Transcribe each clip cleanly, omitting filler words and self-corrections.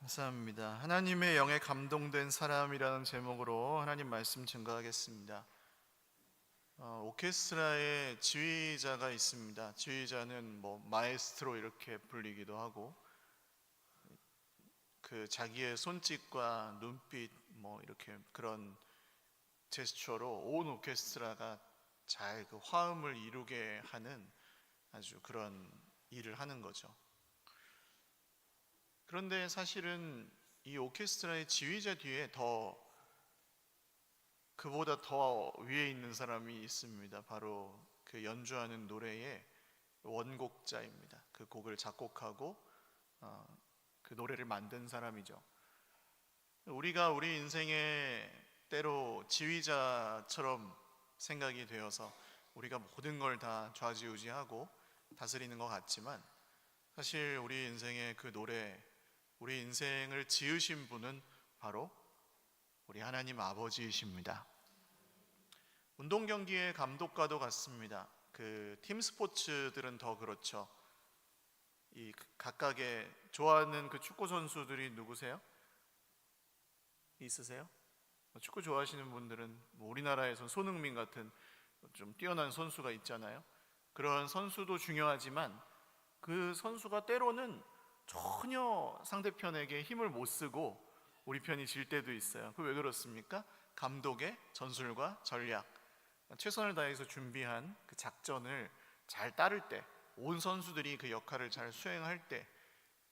감사합니다. 하나님의 영에 감동된 사람이라는 제목으로 하나님 말씀 증거하겠습니다. 오케스트라의 지휘자가 있습니다. 지휘자는 마에스트로 이렇게 불리기도 하고, 그 자기의 손짓과 눈빛 이렇게 그런 제스처로 온 오케스트라가 잘 그 화음을 이루게 하는 아주 그런 일을 하는 거죠. 그런데 사실은 이 오케스트라의 지휘자 뒤에 그보다 더 위에 있는 사람이 있습니다. 바로 그 연주하는 노래의 원곡자입니다. 그 곡을 작곡하고 그 노래를 만든 사람이죠. 우리가 우리 인생에 때로 지휘자처럼 생각이 되어서 우리가 모든 걸 다 좌지우지하고 다스리는 것 같지만, 사실 우리 인생의 그 노래, 우리 인생을 지으신 분은 바로 우리 하나님 아버지이십니다. 운동 경기의 감독과도 같습니다. 그 팀 스포츠들은 더 그렇죠. 이 각각의 좋아하는 그 축구 선수들이 누구세요? 있으세요? 축구 좋아하시는 분들은 우리나라에선 손흥민 같은 좀 뛰어난 선수가 있잖아요. 그런 선수도 중요하지만 그 선수가 때로는 전혀 상대편에게 힘을 못 쓰고 우리 편이 질 때도 있어요. 그 왜 그렇습니까? 감독의 전술과 전략, 최선을 다해서 준비한 그 작전을 잘 따를 때, 온 선수들이 그 역할을 잘 수행할 때,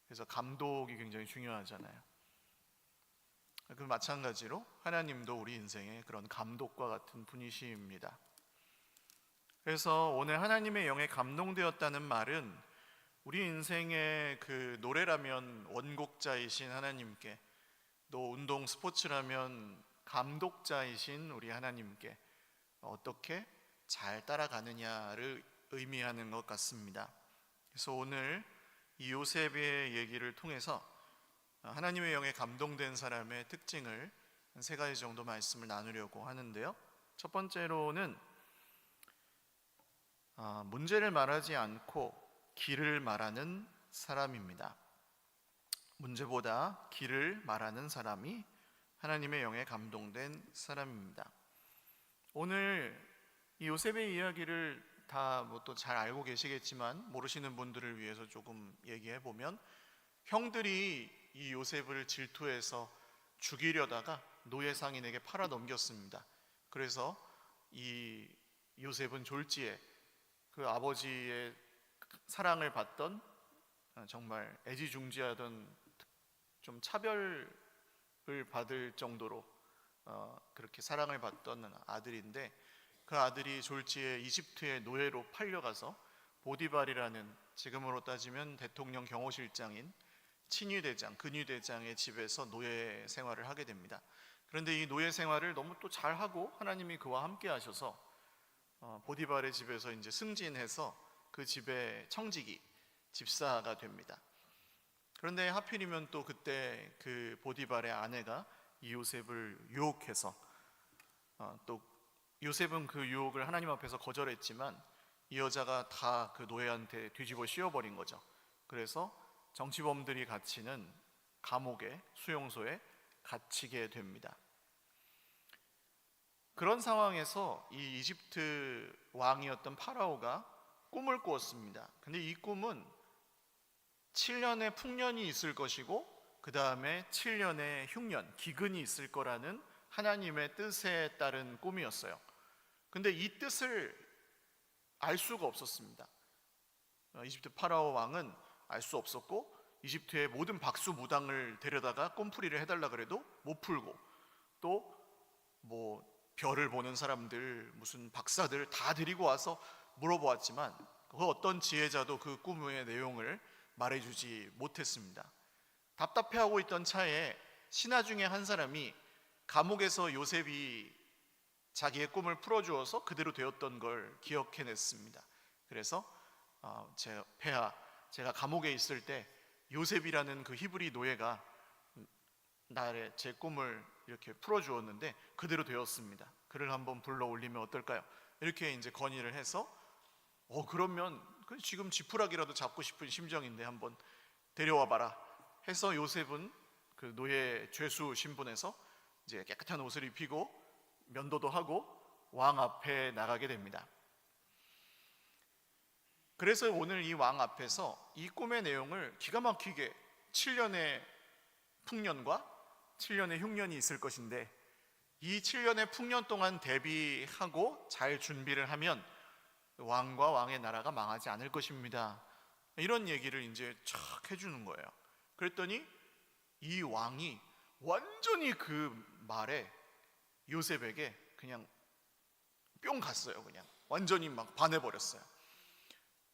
그래서 감독이 굉장히 중요하잖아요. 그 마찬가지로 하나님도 우리 인생의 그런 감독과 같은 분이십니다. 그래서 오늘 하나님의 영에 감동되었다는 말은 우리 인생의 그 노래라면 원곡자이신 하나님께, 또 운동 스포츠라면 감독자이신 우리 하나님께 어떻게 잘 따라가느냐를 의미하는 것 같습니다. 그래서 오늘 이 요셉의 얘기를 통해서 하나님의 영에 감동된 사람의 특징을 한 3가지 정도 말씀을 나누려고 하는데요. 첫 번째로는 문제를 말하지 않고 길을 말하는 사람입니다. 문제보다 길을 말하는 사람이 하나님의 영에 감동된 사람입니다. 오늘 이 요셉의 이야기를 다 또 잘 알고 계시겠지만 모르시는 분들을 위해서 조금 얘기해 보면, 형들이 이 요셉을 질투해서 죽이려다가 노예 상인에게 팔아 넘겼습니다. 그래서 이 요셉은 졸지에 그 아버지의 사랑을 받던, 정말 애지중지하던, 좀 차별을 받을 정도로 그렇게 사랑을 받던 아들인데, 그 아들이 졸지에 이집트의 노예로 팔려가서 보디발이라는, 지금으로 따지면 대통령 경호실장인 친위대장, 근위대장의 집에서 노예 생활을 하게 됩니다. 그런데 이 노예 생활을 너무 또 잘하고 하나님이 그와 함께 하셔서 보디발의 집에서 이제 승진해서 그 집의 청지기, 집사가 됩니다. 그런데 하필이면 또 그때 그 보디발의 아내가 이 요셉을 유혹해서, 또 요셉은 그 유혹을 하나님 앞에서 거절했지만 이 여자가 다 그 노예한테 뒤집어 씌워버린 거죠. 그래서 정치범들이 갇히는 감옥에, 수용소에 갇히게 됩니다. 그런 상황에서 이 이집트 왕이었던 파라오가 꿈을 꾸었습니다. 근데 이 꿈은 7년의 풍년이 있을 것이고 그 다음에 7년의 흉년, 기근이 있을 거라는 하나님의 뜻에 따른 꿈이었어요. 근데 이 뜻을 알 수가 없었습니다. 이집트 파라오 왕은 알 수 없었고, 이집트의 모든 박수무당을 데려다가 꿈풀이를 해달라 그래도 못 풀고, 또 별을 보는 사람들, 무슨 박사들 다 데리고 와서 물어보았지만 그 어떤 지혜자도 그 꿈의 내용을 말해주지 못했습니다. 답답해하고 있던 차에 신하 중에 한 사람이 감옥에서 요셉이 자기의 꿈을 풀어주어서 그대로 되었던 걸 기억해냈습니다. 그래서 제가 감옥에 있을 때 요셉이라는 그 히브리 노예가 제 꿈을 이렇게 풀어주었는데 그대로 되었습니다. 그를 한번 불러 올리면 어떨까요? 이렇게 이제 건의를 해서, 그러면 지금 지푸라기라도 잡고 싶은 심정인데 한번 데려와 봐라 해서 요셉은 그 노예 죄수 신분에서 이제 깨끗한 옷을 입히고 면도도 하고 왕 앞에 나가게 됩니다. 그래서 오늘 이 왕 앞에서 이 꿈의 내용을 기가 막히게 7년의 풍년과 7년의 흉년이 있을 것인데, 이 7년의 풍년 동안 대비하고 잘 준비를 하면 왕과 왕의 나라가 망하지 않을 것입니다. 이런 얘기를 이제 촥 해주는 거예요. 그랬더니 이 왕이 완전히 그 말에 요셉에게 그냥 뿅 갔어요. 그냥 완전히 막 반해버렸어요.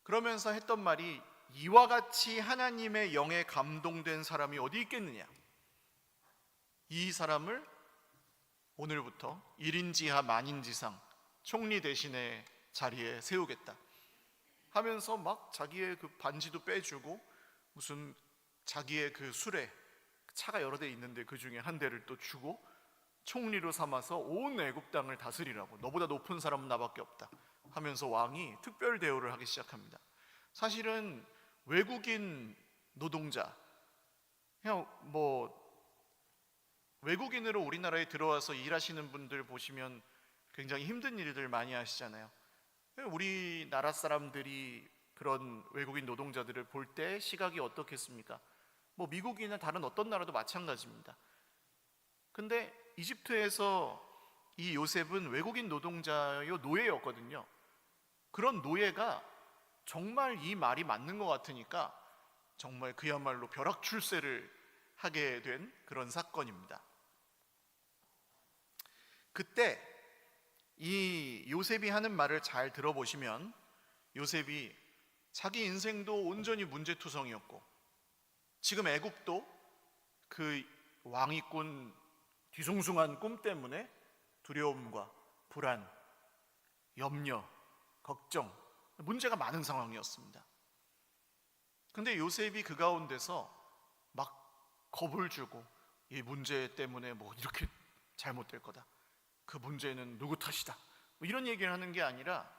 그러면서 했던 말이, 이와 같이 하나님의 영에 감동된 사람이 어디 있겠느냐, 이 사람을 오늘부터 1인지하 만인지상 총리 대신의 자리에 세우겠다 하면서 막 자기의 그 반지도 빼주고, 무슨 자기의 그 수레, 차가 여러 대 있는데 그 중에 한 대를 또 주고 총리로 삼아서 온 애굽 땅을 다스리라고, 너보다 높은 사람은 나밖에 없다 하면서 왕이 특별 대우를 하기 시작합니다. 사실은 외국인 노동자, 그냥 뭐 외국인으로 우리나라에 들어와서 일하시는 분들 보시면 굉장히 힘든 일들 많이 하시잖아요. 우리나라 사람들이 그런 외국인 노동자들을 볼 때 시각이 어떻겠습니까? 뭐 미국이나 다른 어떤 나라도 마찬가지입니다. 근데 이집트에서 이 요셉은 외국인 노동자요, 노예였거든요. 그런 노예가 정말 이 말이 맞는 것 같으니까 정말 그야말로 벼락출세를 하게 된 그런 사건입니다. 그때 이 요셉이 하는 말을 잘 들어보시면, 요셉이 자기 인생도 온전히 문제투성이었고, 지금 애굽도 그 왕이 꾼 뒤숭숭한 꿈 때문에 두려움과 불안, 염려, 걱정, 문제가 많은 상황이었습니다. 근데 요셉이 그 가운데서 막 겁을 주고, 이 문제 때문에 뭐 이렇게 잘못될 거다, 그 문제는 누구 탓이다, 뭐 이런 얘기를 하는 게 아니라,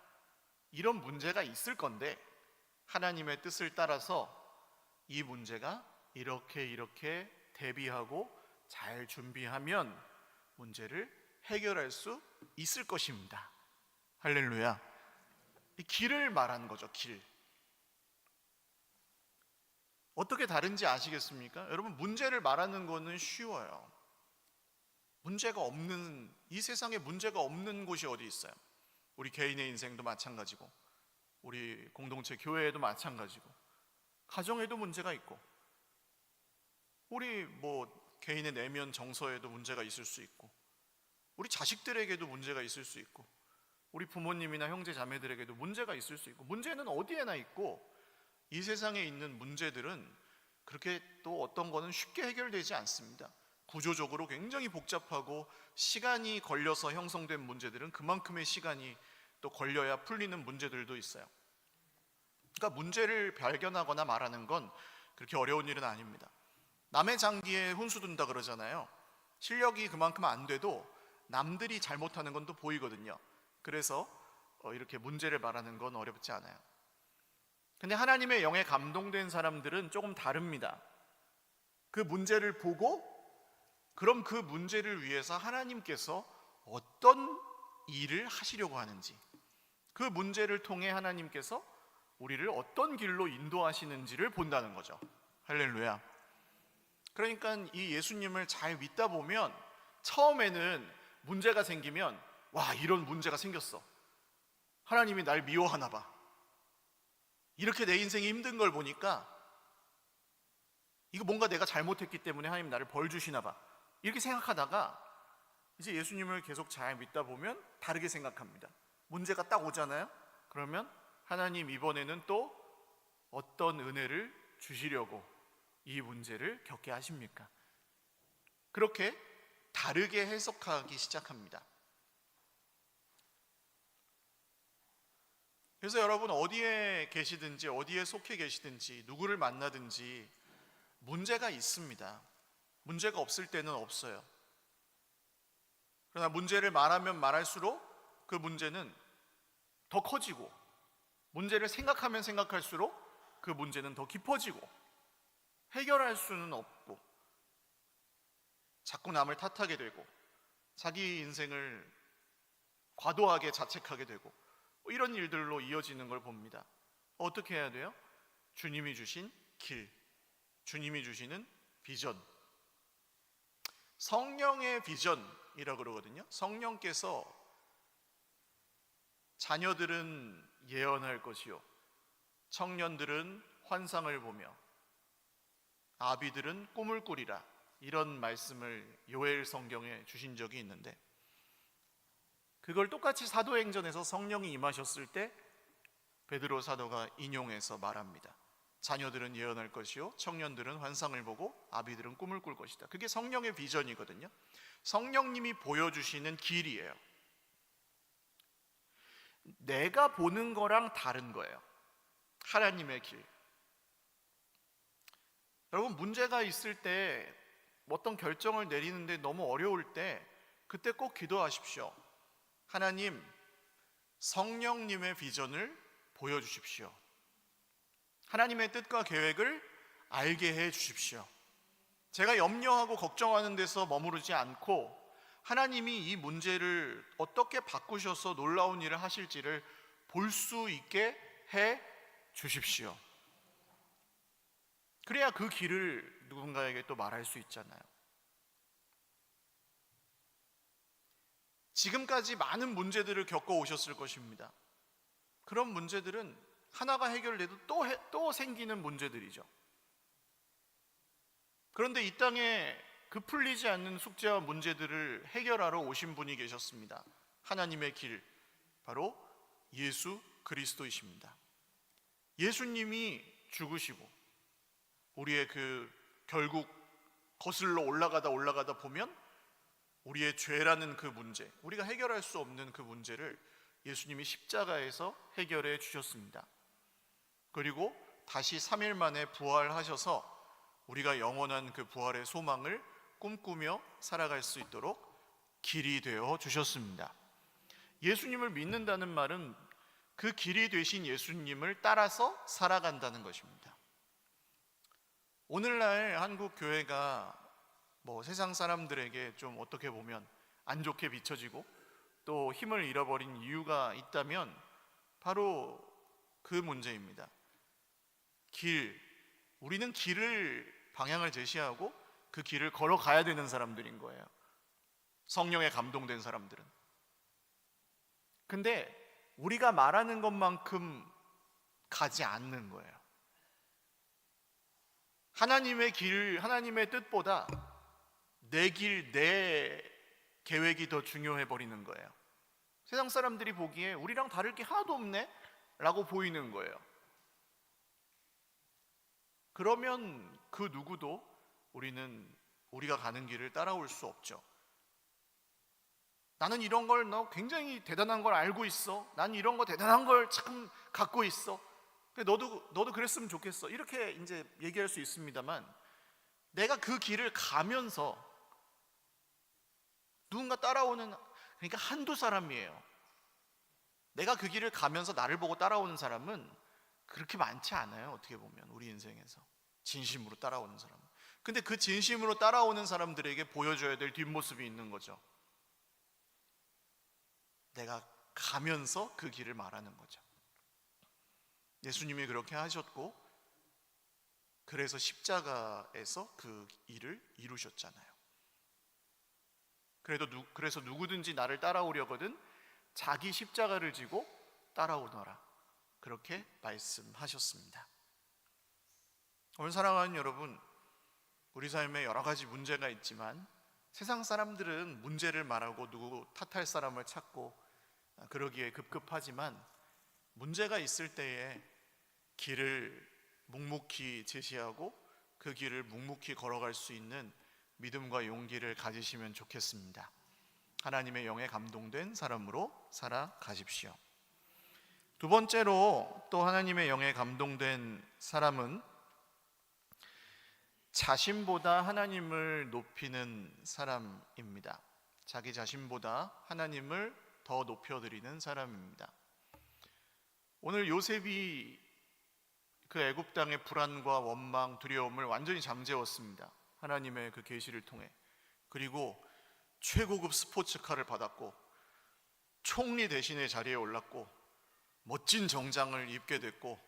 이런 문제가 있을 건데 하나님의 뜻을 따라서 이 문제가 이렇게 대비하고 잘 준비하면 문제를 해결할 수 있을 것입니다. 할렐루야. 이 길을 말하는 거죠. 길. 어떻게 다른지 아시겠습니까? 여러분, 문제를 말하는 거는 쉬워요. 문제가 없는, 이 세상에 문제가 없는 곳이 어디 있어요? 우리 개인의 인생도 마찬가지고, 우리 공동체 교회에도 마찬가지고, 가정에도 문제가 있고, 우리 뭐 개인의 내면 정서에도 문제가 있을 수 있고, 우리 자식들에게도 문제가 있을 수 있고, 우리 부모님이나 형제 자매들에게도 문제가 있을 수 있고, 문제는 어디에나 있고, 이 세상에 있는 문제들은 그렇게 또 어떤 거는 쉽게 해결되지 않습니다. 구조적으로 굉장히 복잡하고 시간이 걸려서 형성된 문제들은 그만큼의 시간이 또 걸려야 풀리는 문제들도 있어요. 그러니까 문제를 발견하거나 말하는 건 그렇게 어려운 일은 아닙니다. 남의 장기에 훈수 둔다 그러잖아요. 실력이 그만큼 안 돼도 남들이 잘못하는 건 또 보이거든요. 그래서 이렇게 문제를 말하는 건 어렵지 않아요. 근데 하나님의 영에 감동된 사람들은 조금 다릅니다. 그 문제를 보고, 그럼 그 문제를 위해서 하나님께서 어떤 일을 하시려고 하는지, 그 문제를 통해 하나님께서 우리를 어떤 길로 인도하시는지를 본다는 거죠. 할렐루야. 그러니까 이 예수님을 잘 믿다 보면 처음에는 문제가 생기면, 와, 이런 문제가 생겼어, 하나님이 날 미워하나 봐, 이렇게 내 인생이 힘든 걸 보니까 이거 뭔가 내가 잘못했기 때문에 하나님 나를 벌 주시나 봐, 이렇게 생각하다가 이제 예수님을 계속 잘 믿다 보면 다르게 생각합니다. 문제가 딱 오잖아요. 그러면 하나님 이번에는 또 어떤 은혜를 주시려고 이 문제를 겪게 하십니까? 그렇게 다르게 해석하기 시작합니다. 그래서 여러분, 어디에 계시든지, 어디에 속해 계시든지, 누구를 만나든지 문제가 있습니다. 문제가 없을 때는 없어요. 그러나 문제를 말하면 말할수록 그 문제는 더 커지고, 문제를 생각하면 생각할수록 그 문제는 더 깊어지고, 해결할 수는 없고, 자꾸 남을 탓하게 되고 자기 인생을 과도하게 자책하게 되고 이런 일들로 이어지는 걸 봅니다. 어떻게 해야 돼요? 주님이 주신 길, 주님이 주시는 비전, 성령의 비전이라고 그러거든요. 성령께서 자녀들은 예언할 것이요, 청년들은 환상을 보며 아비들은 꿈을 꾸리라, 이런 말씀을 요엘 성경에 주신 적이 있는데, 그걸 똑같이 사도행전에서 성령이 임하셨을 때 베드로 사도가 인용해서 말합니다. 자녀들은 예언할 것이요, 청년들은 환상을 보고 아비들은 꿈을 꿀 것이다. 그게 성령의 비전이거든요. 성령님이 보여주시는 길이에요. 내가 보는 거랑 다른 거예요. 하나님의 길. 여러분, 문제가 있을 때 어떤 결정을 내리는데 너무 어려울 때 그때 꼭 기도하십시오. 하나님, 성령님의 비전을 보여주십시오. 하나님의 뜻과 계획을 알게 해 주십시오. 제가 염려하고 걱정하는 데서 머무르지 않고 하나님이 이 문제를 어떻게 바꾸셔서 놀라운 일을 하실지를 볼 수 있게 해 주십시오. 그래야 그 길을 누군가에게 또 말할 수 있잖아요. 지금까지 많은 문제들을 겪어 오셨을 것입니다. 그런 문제들은 하나가 해결돼도 또 생기는 문제들이죠. 그런데 이 땅에 그 풀리지 않는 숙제와 문제들을 해결하러 오신 분이 계셨습니다. 하나님의 길, 바로 예수 그리스도이십니다. 예수님이 죽으시고 우리의 결국 거슬러 올라가다 보면 우리의 죄라는 그 문제, 우리가 해결할 수 없는 그 문제를 예수님이 십자가에서 해결해 주셨습니다. 그리고 다시 3일 만에 부활하셔서 우리가 영원한 그 부활의 소망을 꿈꾸며 살아갈 수 있도록 길이 되어 주셨습니다. 예수님을 믿는다는 말은 그 길이 되신 예수님을 따라서 살아간다는 것입니다. 오늘날 한국 교회가 세상 사람들에게 좀 어떻게 보면 안 좋게 비춰지고 또 힘을 잃어버린 이유가 있다면 바로 그 문제입니다. 우리는 방향을 제시하고 그 길을 걸어가야 되는 사람들인 거예요. 성령에 감동된 사람들은. 근데 우리가 말하는 것만큼 가지 않는 거예요. 하나님의 길, 하나님의 뜻보다 내 길, 내 계획이 더 중요해 버리는 거예요. 세상 사람들이 보기에 우리랑 다를 게 하나도 없네? 라고 보이는 거예요. 그러면 그 누구도 우리가 가는 길을 따라올 수 없죠. 나는 이런 걸 너 굉장히 대단한 걸 알고 있어. 난 이런 거 대단한 걸 참 갖고 있어. 너도 그랬으면 좋겠어. 이렇게 이제 얘기할 수 있습니다만, 내가 그 길을 가면서 누군가 따라오는, 그러니까 한두 사람이에요. 내가 그 길을 가면서 나를 보고 따라오는 사람은 그렇게 많지 않아요. 어떻게 보면 우리 인생에서 진심으로 따라오는 사람. 근데 그 진심으로 따라오는 사람들에게 보여줘야 될 뒷모습이 있는 거죠. 내가 가면서 그 길을 말하는 거죠. 예수님이 그렇게 하셨고, 그래서 십자가에서 그 일을 이루셨잖아요. 그래서 누구든지 나를 따라오려거든 자기 십자가를 지고 따라오너라, 그렇게 말씀하셨습니다. 오늘 사랑하는 여러분, 우리 삶에 여러 가지 문제가 있지만 세상 사람들은 문제를 말하고 누구 탓할 사람을 찾고 그러기에 급급하지만, 문제가 있을 때에 길을 묵묵히 제시하고 그 길을 묵묵히 걸어갈 수 있는 믿음과 용기를 가지시면 좋겠습니다. 하나님의 영에 감동된 사람으로 살아가십시오. 두 번째로 또 하나님의 영에 감동된 사람은 자신보다 하나님을 높이는 사람입니다. 자기 자신보다 하나님을 더 높여드리는 사람입니다. 오늘 요셉이 그 애굽 땅의 불안과 원망, 두려움을 완전히 잠재웠습니다. 하나님의 그 계시를 통해. 그리고 최고급 스포츠카를 받았고 총리 대신의 자리에 올랐고 멋진 정장을 입게 됐고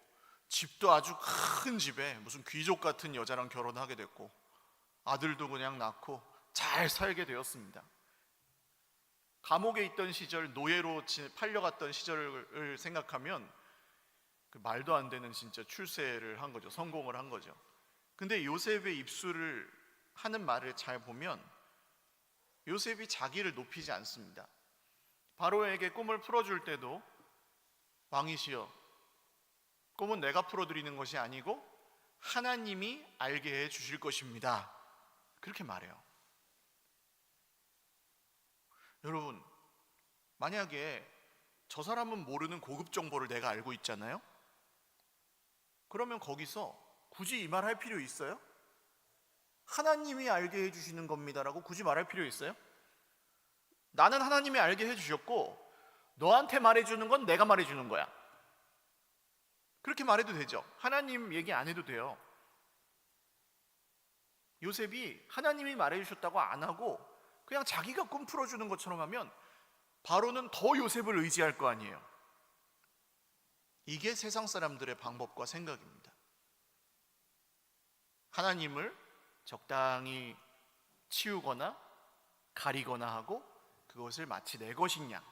집도 아주 큰 집에 무슨 귀족 같은 여자랑 결혼하게 됐고 아들도 그냥 낳고 잘 살게 되었습니다. 감옥에 있던 시절, 노예로 팔려갔던 시절을 생각하면 그 말도 안 되는 진짜 출세를 한 거죠. 성공을 한 거죠. 근데 요셉의 입술을 하는 말을 잘 보면 요셉이 자기를 높이지 않습니다. 바로에게 꿈을 풀어줄 때도 왕이시여, 꿈은 내가 풀어드리는 것이 아니고 하나님이 알게 해 주실 것입니다. 그렇게 말해요. 여러분, 만약에 저 사람은 모르는 고급 정보를 내가 알고 있잖아요? 그러면 거기서 굳이 이 말 할 필요 있어요? 하나님이 알게 해주시는 겁니다라고 굳이 말할 필요 있어요? 나는 하나님이 알게 해주셨고 너한테 말해주는 건 내가 말해주는 거야. 그렇게 말해도 되죠. 하나님 얘기 안 해도 돼요. 요셉이 하나님이 말해주셨다고 안 하고 그냥 자기가 꿈 풀어주는 것처럼 하면 바로는 더 요셉을 의지할 거 아니에요. 이게 세상 사람들의 방법과 생각입니다. 하나님을 적당히 치우거나 가리거나 하고 그것을 마치 내 것인 양.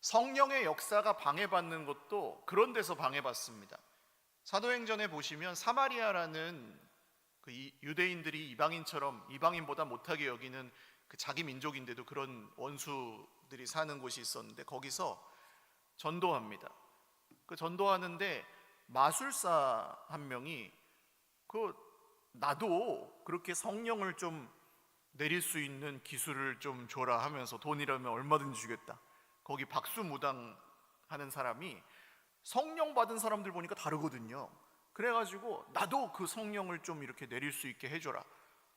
성령의 역사가 방해받는 것도 그런 데서 방해받습니다. 사도행전에 보시면 사마리아라는 그 유대인들이 이방인처럼 이방인보다 못하게 여기는 그 자기 민족인데도 그런 원수들이 사는 곳이 있었는데 거기서 전도합니다. 그 전도하는데 마술사 한 명이 나도 그렇게 성령을 좀 내릴 수 있는 기술을 좀 줘라 하면서 돈이라면 얼마든지 주겠다. 거기 박수무당 하는 사람이 성령 받은 사람들 보니까 다르거든요. 그래가지고 나도 그 성령을 좀 이렇게 내릴 수 있게 해줘라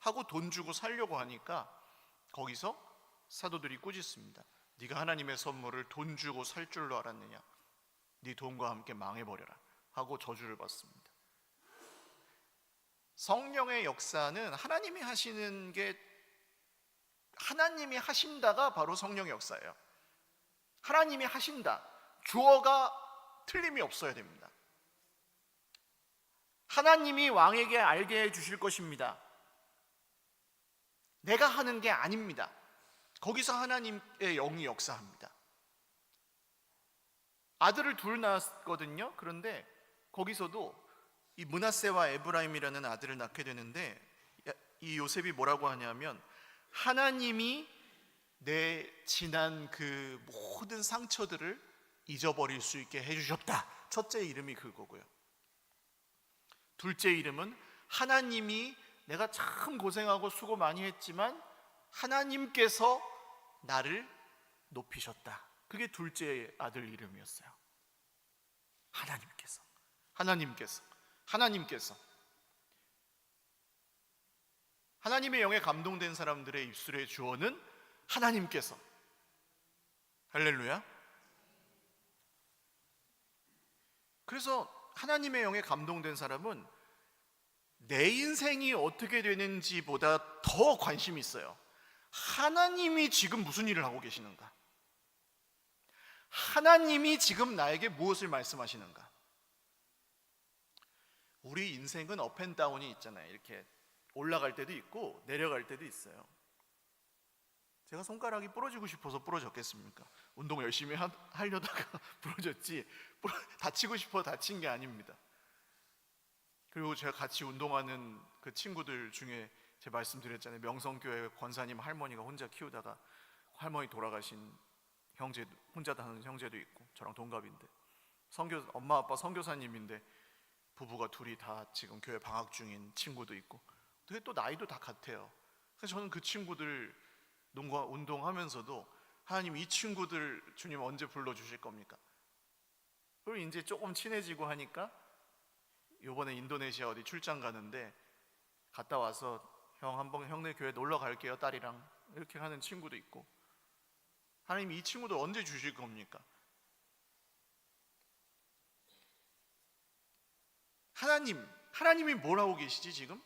하고 돈 주고 살려고 하니까 거기서 사도들이 꾸짖습니다. 네가 하나님의 선물을 돈 주고 살 줄로 알았느냐? 네 돈과 함께 망해버려라 하고 저주를 받습니다. 성령의 역사는 하나님이 하시는 게 하나님이 하신다가 바로 성령의 역사예요. 하나님이 하신다. 주어가 틀림이 없어야 됩니다. 하나님이 왕에게 알게 해 주실 것입니다. 내가 하는 게 아닙니다. 거기서 하나님의 영이 역사합니다. 아들을 둘 낳았거든요. 그런데 거기서도 이 므낫세와 에브라임이라는 아들을 낳게 되는데 이 요셉이 뭐라고 하냐면 하나님이 내 지난 그 모든 상처들을 잊어버릴 수 있게 해주셨다. 첫째 이름이 그거고요. 둘째 이름은 하나님이 내가 참 고생하고 수고 많이 했지만 하나님께서 나를 높이셨다. 그게 둘째 아들 이름이었어요. 하나님께서 하나님의 영에 감동된 사람들의 입술의 주어는 하나님께서. 할렐루야. 그래서 하나님의 영에 감동된 사람은 내 인생이 어떻게 되는지보다 더 관심이 있어요. 하나님이 지금 무슨 일을 하고 계시는가? 하나님이 지금 나에게 무엇을 말씀하시는가? 우리 인생은 업앤다운이 있잖아요. 이렇게 올라갈 때도 있고 내려갈 때도 있어요. 제가 손가락이 부러지고 싶어서 부러졌겠습니까? 운동 열심히 하려다가 부러졌지 다치고 싶어 다친 게 아닙니다. 그리고 제가 같이 운동하는 그 친구들 중에 제가 말씀드렸잖아요. 명성교회 권사님 할머니가 혼자 키우다가 할머니 돌아가신 형제, 혼자 다니는 형제도 있고 저랑 동갑인데 엄마 아빠 선교사님인데 부부가 둘이 다 지금 교회 방학 중인 친구도 있고 되게 또 나이도 다 같아요. 그래서 저는 그 친구들 운동하면서도 하나님 이 친구들 주님 언제 불러주실 겁니까? 그리고 이제 조금 친해지고 하니까 이번에 인도네시아 어디 출장 가는데 갔다 와서 형 한번 형네 교회 놀러 갈게요 딸이랑 이렇게 하는 친구도 있고 하나님 이 친구들 언제 주실 겁니까? 하나님이 뭘 하고 계시지 지금?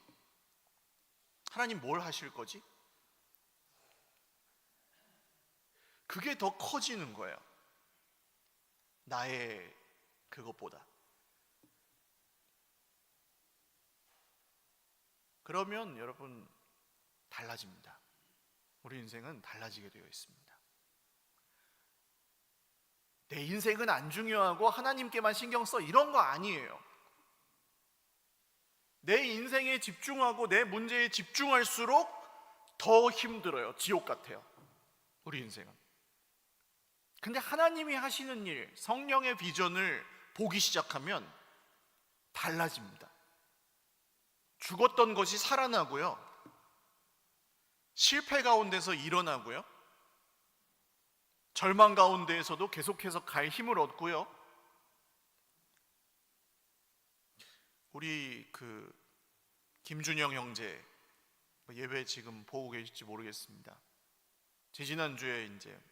하나님 뭘 하실 거지? 그게 더 커지는 거예요. 나의 그것보다. 그러면 여러분 달라집니다. 우리 인생은 달라지게 되어 있습니다. 내 인생은 안 중요하고 하나님께만 신경 써, 이런 거 아니에요. 내 인생에 집중하고 내 문제에 집중할수록 더 힘들어요. 지옥 같아요, 우리 인생은. 근데 하나님이 하시는 일, 성령의 비전을 보기 시작하면 달라집니다. 죽었던 것이 살아나고요, 실패 가운데서 일어나고요, 절망 가운데에서도 계속해서 갈 힘을 얻고요. 우리 김준영 형제 예배 지금 보고 계실지 모르겠습니다. 지지난주에 이제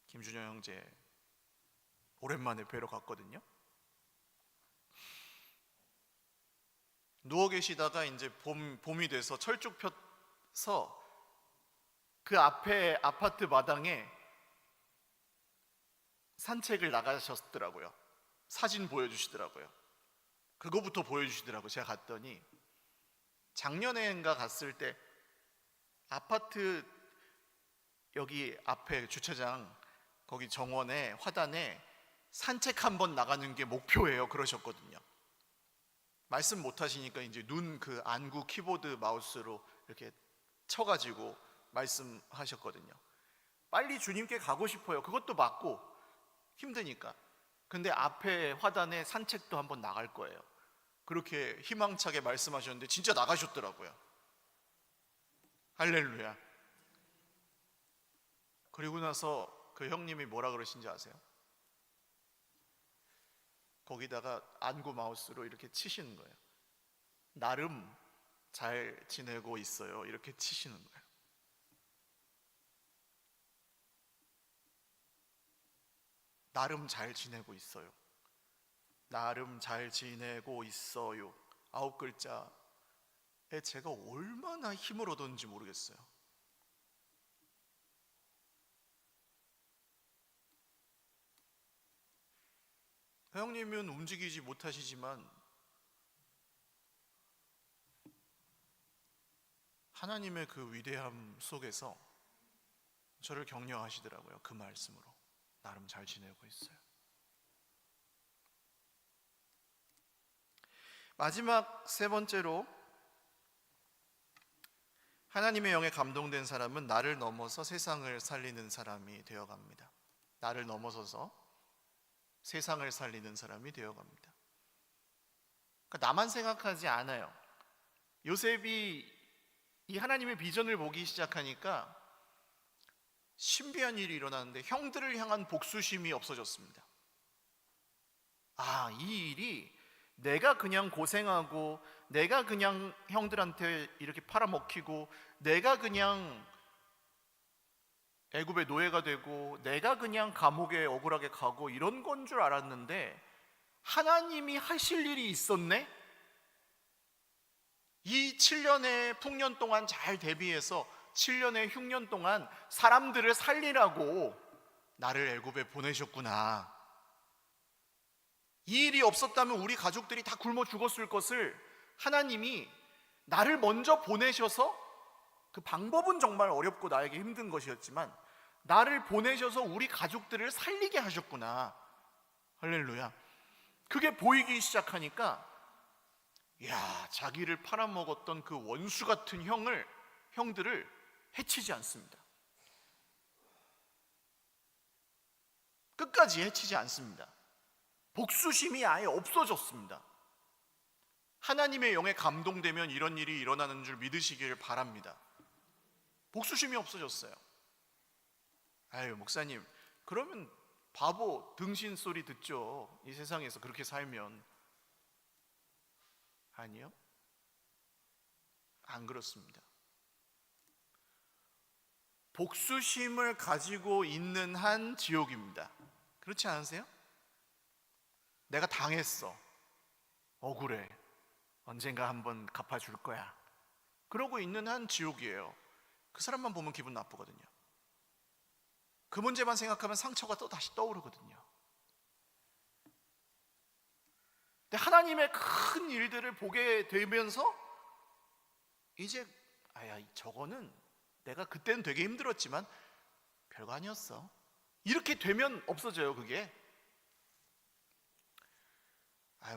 김준영 형제 오랜만에 뵈러 갔거든요. 누워 계시다가 이제 봄이 돼서 철쭉 펴서 그 앞에 아파트 마당에 산책을 나가셨더라고요. 사진 보여주시더라고요. 그거부터 보여주시더라고요. 제가 갔더니 작년에인가 갔을 때 아파트 여기 앞에 주차장 거기 정원에 화단에 산책 한번 나가는 게 목표예요, 그러셨거든요. 말씀 못 하시니까 이제 눈 그 안구 키보드 마우스로 이렇게 쳐가지고 말씀하셨거든요. 빨리 주님께 가고 싶어요. 그것도 맞고 힘드니까. 근데 앞에 화단에 산책도 한번 나갈 거예요. 그렇게 희망차게 말씀하셨는데 진짜 나가셨더라고요. 할렐루야. 그리고 나서 그 형님이 뭐라 그러신지 아세요? 거기다가 안구 마우스로 이렇게 치시는 거예요. 나름 잘 지내고 있어요, 이렇게 치시는 거예요. 나름 잘 지내고 있어요. 나름 잘 지내고 있어요. 9글자에 제가 얼마나 힘을 얻었는지 모르겠어요. 형님은 움직이지 못하시지만 하나님의 그 위대함 속에서 저를 격려하시더라고요. 그 말씀으로. 나름 잘 지내고 있어요. 마지막 세 번째로, 하나님의 영에 감동된 사람은 나를 넘어서 세상을 살리는 사람이 되어갑니다. 나를 넘어서서 세상을 살리는 사람이 되어갑니다. 그러니까 나만 생각하지 않아요. 요셉이 이 하나님의 비전을 보기 시작하니까 신비한 일이 일어나는데 형들을 향한 복수심이 없어졌습니다. 이 일이 내가 그냥 고생하고 내가 그냥 형들한테 이렇게 팔아먹히고 내가 그냥 애굽의 노예가 되고 내가 그냥 감옥에 억울하게 가고 이런 건 줄 알았는데 하나님이 하실 일이 있었네? 이 7년의 풍년 동안 잘 대비해서 7년의 흉년 동안 사람들을 살리라고 나를 애굽에 보내셨구나. 이 일이 없었다면 우리 가족들이 다 굶어 죽었을 것을 하나님이 나를 먼저 보내셔서, 그 방법은 정말 어렵고 나에게 힘든 것이었지만 나를 보내셔서 우리 가족들을 살리게 하셨구나. 할렐루야. 그게 보이기 시작하니까 자기를 팔아먹었던 그 원수 같은 형들을 해치지 않습니다. 끝까지 해치지 않습니다. 복수심이 아예 없어졌습니다. 하나님의 영에 감동되면 이런 일이 일어나는 줄 믿으시길 바랍니다. 복수심이 없어졌어요. 목사님, 그러면 바보 등신 소리 듣죠. 이 세상에서 그렇게 살면. 아니요, 안 그렇습니다. 복수심을 가지고 있는 한 지옥입니다. 그렇지 않으세요? 내가 당했어, 억울해, 언젠가 한번 갚아줄 거야, 그러고 있는 한 지옥이에요. 그 사람만 보면 기분 나쁘거든요. 그 문제만 생각하면 상처가 또 다시 떠오르거든요. 근데 하나님의 큰 일들을 보게 되면서 이제 저거는 내가 그때는 되게 힘들었지만 별거 아니었어, 이렇게 되면 없어져요 그게.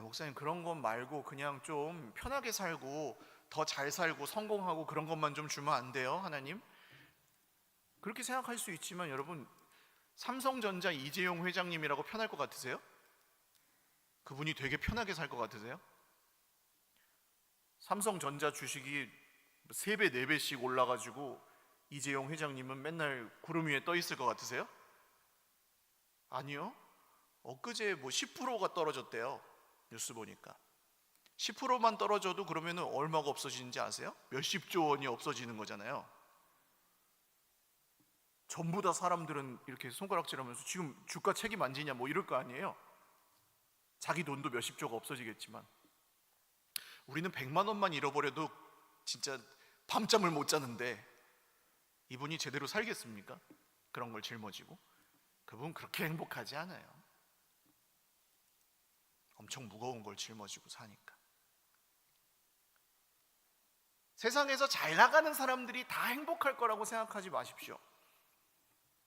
목사님 그런 것 말고 그냥 좀 편하게 살고 더 잘 살고 성공하고 그런 것만 좀 주면 안 돼요 하나님? 그렇게 생각할 수 있지만 여러분, 삼성전자 이재용 회장님이라고 편할 것 같으세요? 그분이 되게 편하게 살 것 같으세요? 삼성전자 주식이 3배 4배씩 올라가지고 이재용 회장님은 맨날 구름 위에 떠 있을 것 같으세요? 아니요. 엊그제 10%가 떨어졌대요. 뉴스 보니까 10%만 떨어져도 그러면 얼마가 없어지는지 아세요? 몇십조 원이 없어지는 거잖아요. 전부 다 사람들은 이렇게 손가락질하면서 지금 주가 책임 안 지냐 이럴 거 아니에요. 자기 돈도 몇십조가 없어지겠지만 우리는 100만 원만 잃어버려도 진짜 밤잠을 못 자는데 이분이 제대로 살겠습니까? 그런 걸 짊어지고. 그분 그렇게 행복하지 않아요. 엄청 무거운 걸 짊어지고 사니까. 세상에서 잘 나가는 사람들이 다 행복할 거라고 생각하지 마십시오.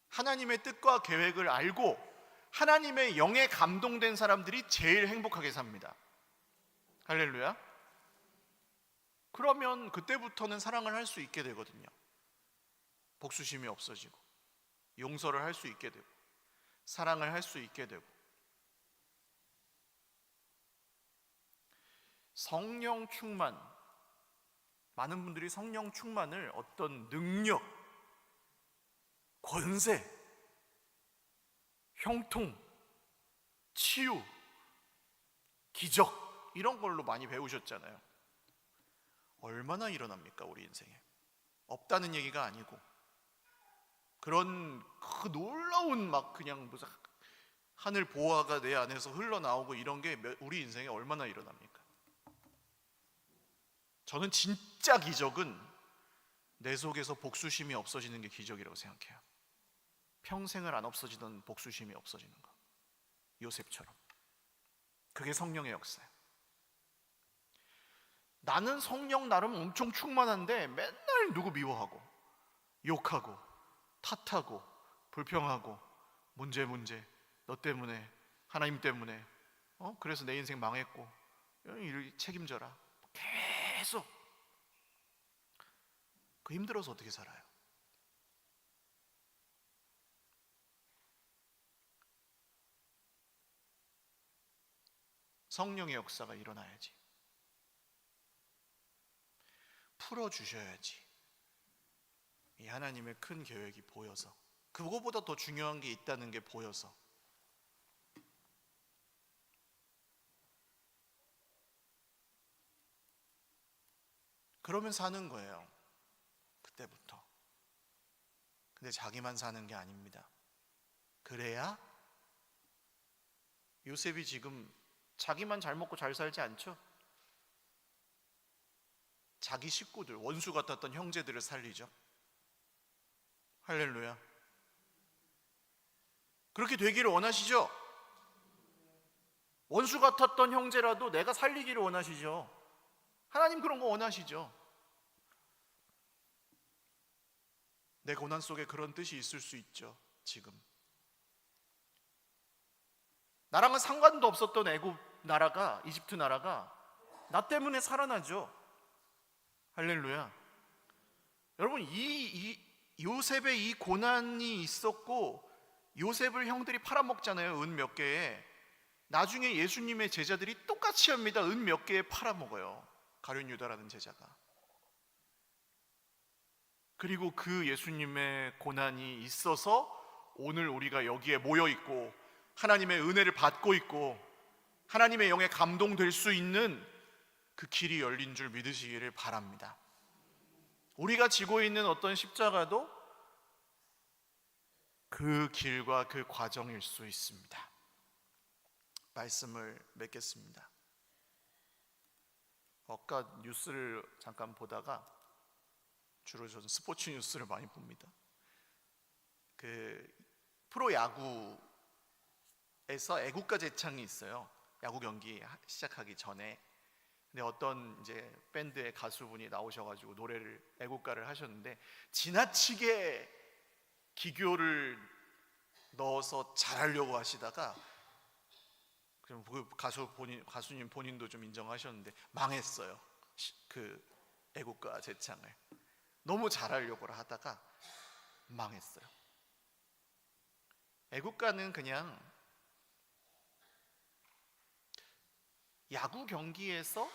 하나님의 뜻과 계획을 알고 하나님의 영에 감동된 사람들이 제일 행복하게 삽니다. 할렐루야. 그러면 그때부터는 사랑을 할 수 있게 되거든요. 복수심이 없어지고 용서를 할 수 있게 되고 사랑을 할 수 있게 되고. 성령 충만, 많은 분들이 성령 충만을 어떤 능력, 권세, 형통, 치유, 기적 이런 걸로 많이 배우셨잖아요. 얼마나 일어납니까 우리 인생에? 없다는 얘기가 아니고 그런 그 놀라운 그냥 무슨 하늘 보화가 내 안에서 흘러나오고 이런 게 우리 인생에 얼마나 일어납니까? 저는 진짜 기적은 내 속에서 복수심이 없어지는 게 기적이라고 생각해요. 평생을 안 없어지던 복수심이 없어지는 거, 요셉처럼. 그게 성령의 역사예요. 나는 성령 나름 엄청 충만한데 맨날 누구 미워하고 욕하고 탓하고 불평하고 문제 너 때문에 하나님 때문에 그래서 내 인생 망했고 책임져라 계속. 그 힘들어서 어떻게 살아요? 성령의 역사가 일어나야지. 풀어주셔야지. 이 하나님의 큰 계획이 보여서, 그거보다 더 중요한 게 있다는 게 보여서. 그러면 사는 거예요. 그때부터. 근데 자기만 사는 게 아닙니다. 그래야 요셉이 지금 자기만 잘 먹고 잘 살지 않죠? 자기 식구들, 원수 같았던 형제들을 살리죠. 할렐루야. 그렇게 되기를 원하시죠? 원수 같았던 형제라도 내가 살리기를 원하시죠. 하나님 그런 거 원하시죠. 내 고난 속에 그런 뜻이 있을 수 있죠. 지금 나랑은 상관도 없었던 애굽 나라가, 이집트 나라가 나 때문에 살아나죠. 할렐루야. 여러분, 이 요셉의 이 고난이 있었고 요셉을 형들이 팔아먹잖아요. 은 몇 개에. 나중에 예수님의 제자들이 똑같이 합니다. 은 몇 개에 팔아먹어요. 가룟 유다라는 제자가. 그리고 그 예수님의 고난이 있어서 오늘 우리가 여기에 모여 있고 하나님의 은혜를 받고 있고 하나님의 영에 감동될 수 있는 그 길이 열린 줄 믿으시기를 바랍니다. 우리가 지고 있는 어떤 십자가도 그 길과 그 과정일 수 있습니다. 말씀을 맺겠습니다. 아까 뉴스를 잠깐 보다가 주로 저는 스포츠 뉴스를 많이 봅니다. 그 프로야구에서 애국가 제창이 있어요. 야구 경기 시작하기 전에. 근데 어떤 이제 밴드의 가수분이 나오셔가지고 노래를 애국가를 하셨는데 지나치게 기교를 넣어서 잘하려고 하시다가 그럼 그 가수님 본인도 좀 인정하셨는데 망했어요. 그 애국가 제창을 너무 잘하려고 하다가 망했어요. 애국가는 그냥 야구 경기에서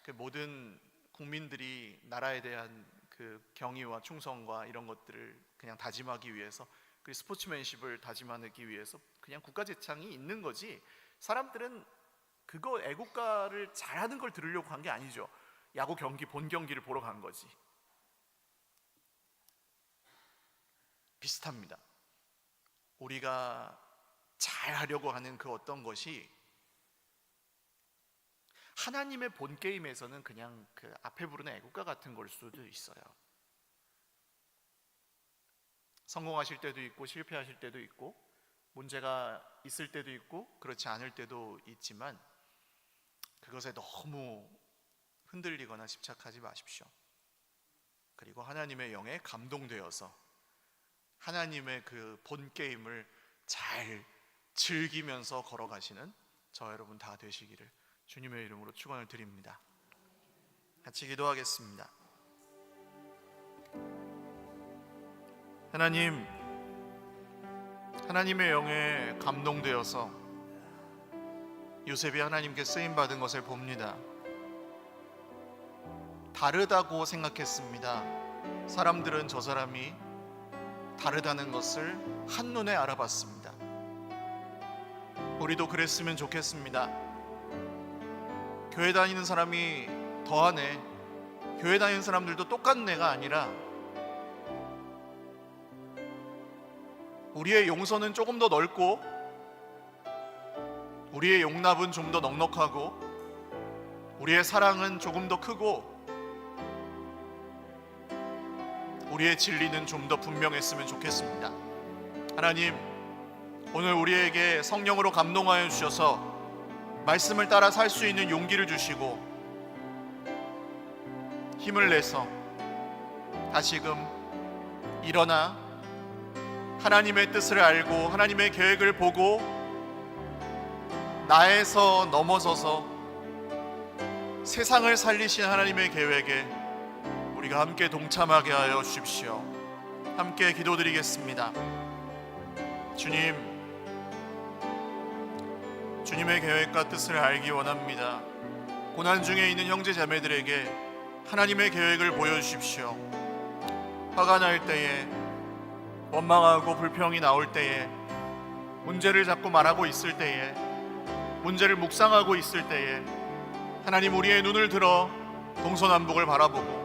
그 모든 국민들이 나라에 대한 그 경의와 충성과 이런 것들을 그냥 다짐하기 위해서, 그 스포츠맨십을 다짐하기 위해서 그냥 국가 제창이 있는 거지, 사람들은 그거 애국가를 잘하는 걸 들으려고 한 게 아니죠. 야구 경기 본 경기를 보러 간 거지. 비슷합니다. 우리가 잘하려고 하는 그 어떤 것이 하나님의 본 게임에서는 그냥 그 앞에 부르는 애국가 같은 걸 수도 있어요. 성공하실 때도 있고 실패하실 때도 있고 문제가 있을 때도 있고 그렇지 않을 때도 있지만 그것에 너무 흔들리거나 집착하지 마십시오. 그리고 하나님의 영에 감동되어서 하나님의 그 본 게임을 잘 즐기면서 걸어가시는 저 여러분 다 되시기를 주님의 이름으로 축원을 드립니다. 같이 기도하겠습니다. 하나님, 하나님의 영에 감동되어서 요셉이 하나님께 쓰임받은 것을 봅니다. 다르다고 생각했습니다. 사람들은 저 사람이 다르다는 것을 한눈에 알아봤습니다. 우리도 그랬으면 좋겠습니다. 교회 다니는 사람이 더하네, 교회 다니는 사람들도 똑같네가 아니라 우리의 용서는 조금 더 넓고 우리의 용납은 좀 더 넉넉하고 우리의 사랑은 조금 더 크고 우리의 진리는 좀 더 분명했으면 좋겠습니다. 하나님, 오늘 우리에게 성령으로 감동하여 주셔서 말씀을 따라 살 수 있는 용기를 주시고 힘을 내서 다시금 일어나 하나님의 뜻을 알고 하나님의 계획을 보고 나에서 넘어서서 세상을 살리신 하나님의 계획에 우리가 함께 동참하게 하여 주십시오. 함께 기도드리겠습니다. 주님, 주님의 계획과 뜻을 알기 원합니다. 고난 중에 있는 형제 자매들에게 하나님의 계획을 보여주십시오. 화가 날 때에, 원망하고 불평이 나올 때에, 문제를 자꾸 말하고 있을 때에, 문제를 묵상하고 있을 때에 하나님, 우리의 눈을 들어 동서남북을 바라보고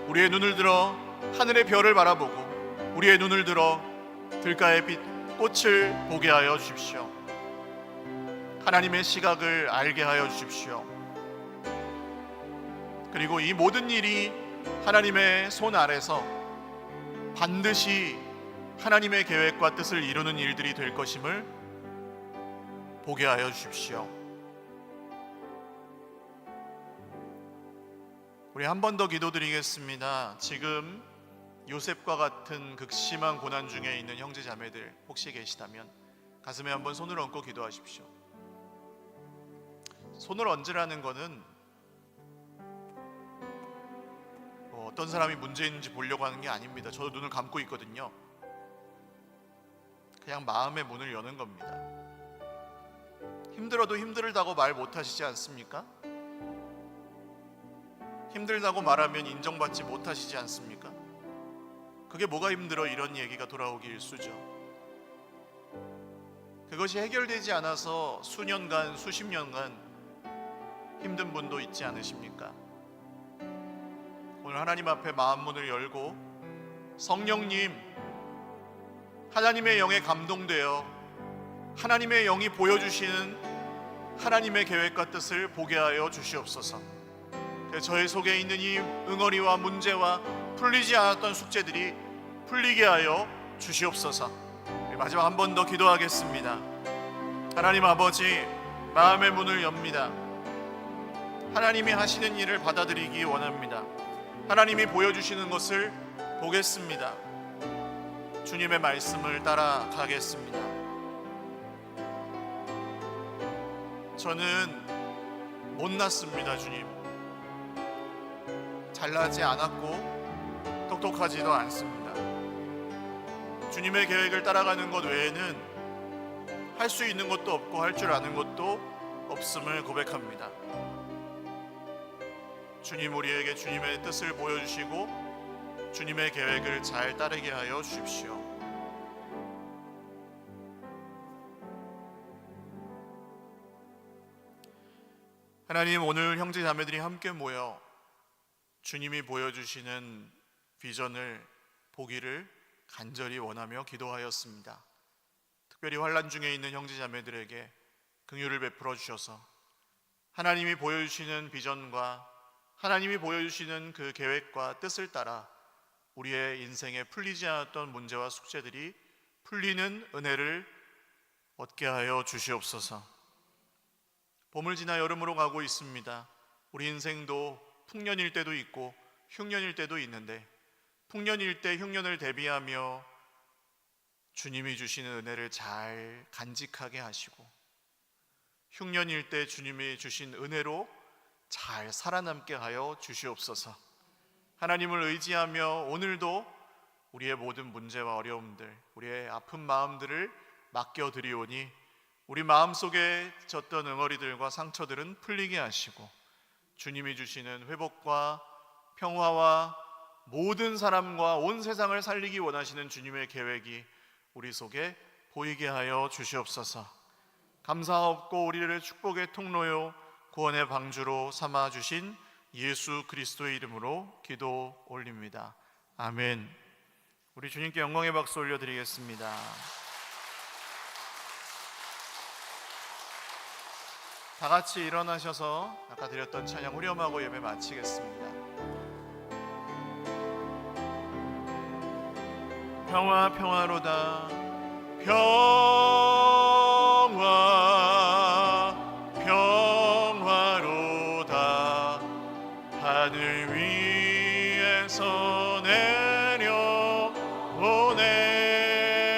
우리의 눈을 들어 하늘의 별을 바라보고 우리의 눈을 들어 들가의 빛 꽃을 보게 하여 주십시오. 하나님의 시각을 알게 하여 주십시오. 그리고 이 모든 일이 하나님의 손 아래서 반드시 하나님의 계획과 뜻을 이루는 일들이 될 것임을 보게 하여 주십시오. 우리 한 번 더 기도드리겠습니다. 지금 요셉과 같은 극심한 고난 중에 있는 형제 자매들 혹시 계시다면 가슴에 한번 손을 얹고 기도하십시오. 손을 얹으라는 것은 어떤 사람이 문제 있는지 보려고 하는 게 아닙니다. 저도 눈을 감고 있거든요. 그냥 마음의 문을 여는 겁니다. 힘들어도 힘들다고 말 못하시지 않습니까? 힘들다고 말하면 인정받지 못하시지 않습니까? 그게 뭐가 힘들어, 이런 얘기가 돌아오기 일쑤죠. 그것이 해결되지 않아서 수년간, 수십 년간 힘든 분도 있지 않으십니까? 오늘 하나님 앞에 마음 문을 열고 성령님, 하나님의 영에 감동되어 하나님의 영이 보여주시는 하나님의 계획과 뜻을 보게 하여 주시옵소서. 저의 속에 있는 이 응어리와 문제와 풀리지 않았던 숙제들이 풀리게 하여 주시옵소서. 마지막 한 번 더 기도하겠습니다. 하나님 아버지, 마음의 문을 엽니다. 하나님이 하시는 일을 받아들이기 원합니다. 하나님이 보여주시는 것을 보겠습니다. 주님의 말씀을 따라가겠습니다. 저는 못났습니다. 주님, 잘나지 않았고 똑똑하지도 않습니다. 주님의 계획을 따라가는 것 외에는 할 수 있는 것도 없고 할 줄 아는 것도 없음을 고백합니다. 주님, 우리에게 주님의 뜻을 보여주시고 주님의 계획을 잘 따르게 하여 주십시오. 하나님, 오늘 형제 자매들이 함께 모여 주님이 보여주시는 비전을 보기를 간절히 원하며 기도하였습니다. 특별히 환난 중에 있는 형제 자매들에게 긍휼을 베풀어 주셔서 하나님이 보여주시는 비전과 하나님이 보여주시는 그 계획과 뜻을 따라 우리의 인생에 풀리지 않았던 문제와 숙제들이 풀리는 은혜를 얻게 하여 주시옵소서. 봄을 지나 여름으로 가고 있습니다. 우리 인생도 풍년일 때도 있고 흉년일 때도 있는데, 풍년일 때 흉년을 대비하며 주님이 주시는 은혜를 잘 간직하게 하시고, 흉년일 때 주님이 주신 은혜로 잘 살아남게 하여 주시옵소서. 하나님을 의지하며 오늘도 우리의 모든 문제와 어려움들, 우리의 아픈 마음들을 맡겨드리오니 우리 마음속에 졌던 응어리들과 상처들은 풀리게 하시고 주님이 주시는 회복과 평화와 모든 사람과 온 세상을 살리기 원하시는 주님의 계획이 우리 속에 보이게 하여 주시옵소서. 감사하옵고 우리를 축복의 통로요 구원의 방주로 삼아 주신 예수 그리스도의 이름으로 기도 올립니다. 아멘. 우리 주님께 영광의 박수 올려드리겠습니다. 다 같이 일어나셔서 아까 드렸던 찬양 후렴하고 예배 마치겠습니다. 평화 평화로다, 평화 평화로다, 하늘 위에서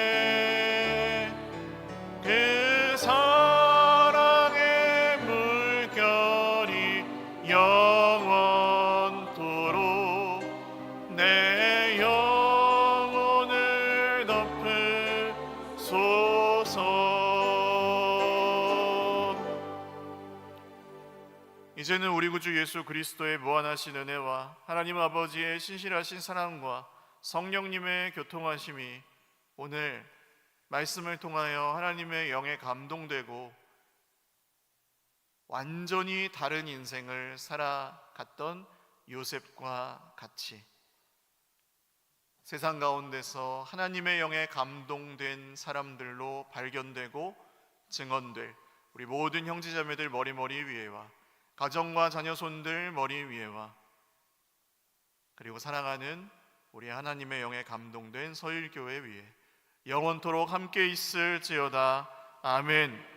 내려오네. 그 사랑의 물결이 영원토록 내 영혼을 덮으소서. 이제는 우리 구주 예수 그리스도의 무한하신 은혜와 하나님 아버지의 신실하신 사랑과 성령님의 교통하심이 오늘 말씀을 통하여 하나님의 영에 감동되고 완전히 다른 인생을 살아갔던 요셉과 같이 세상 가운데서 하나님의 영에 감동된 사람들로 발견되고 증언될 우리 모든 형제자매들 머리 위에와 가정과 자녀손들 머리 위에와 그리고 사랑하는 우리 하나님의 영에 감동된 서일교회 위에 영원토록 함께 있을지어다. 아멘.